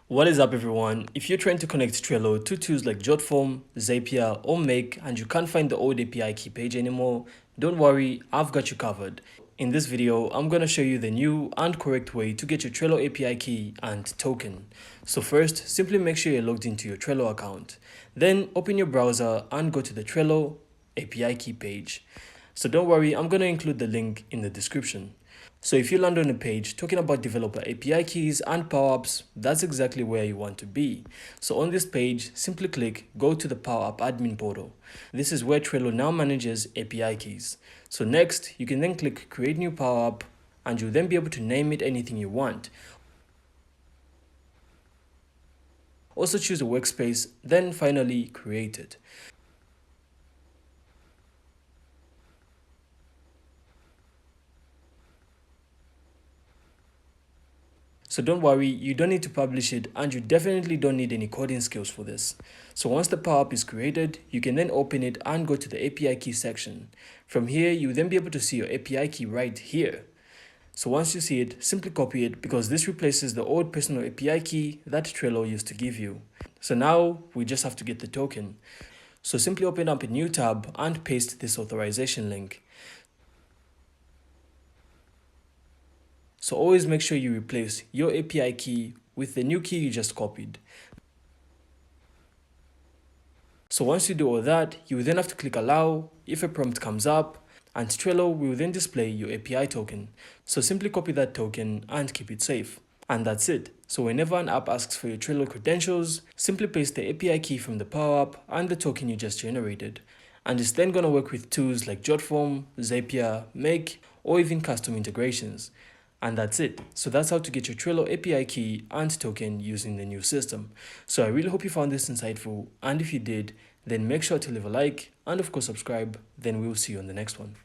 What is up everyone? If you're trying to connect Trello to tools like Jotform, Zapier or Make and you can't find the old API key page anymore, don't worry, I've got you covered. In this video, I'm going to show you the new and correct way to get your Trello API key and token. So first, simply make sure you're logged into your Trello account. Then open your browser and go to the Trello API key page. So don't worry, I'm going to include the link in the description. So if you land on a page talking about developer API keys and power-ups, that's exactly where you want to be. So on this page, simply click Go to the Power Up Admin Portal. This is where Trello now manages API keys. So next, you can then click Create New Power Up and you'll then be able to name it anything you want. Also choose a workspace, then finally create it. So don't worry, you don't need to publish it and you definitely don't need any coding skills for this. So once the Power Up is created, you can then open it and go to the API key section. From here, you'll then be able to see your API key right here. So once you see it, simply copy it because this replaces the old personal API key that Trello used to give you. So now we just have to get the token. So simply open up a new tab and paste this authorization link. So always make sure you replace your API key with the new key you just copied. So once you do all that, you will then have to click allow if a prompt comes up, and Trello will then display your API token. So simply copy that token and keep it safe. And that's it. So whenever an app asks for your Trello credentials, simply paste the API key from the Power Up and the token you just generated. And it's then going to work with tools like Jotform, Zapier, Make, or even custom integrations. And that's it. So that's how to get your Trello API key and token using the new system. So I really hope you found this insightful, and if you did, then make sure to leave a like and of course subscribe. Then we'll see you on the next one.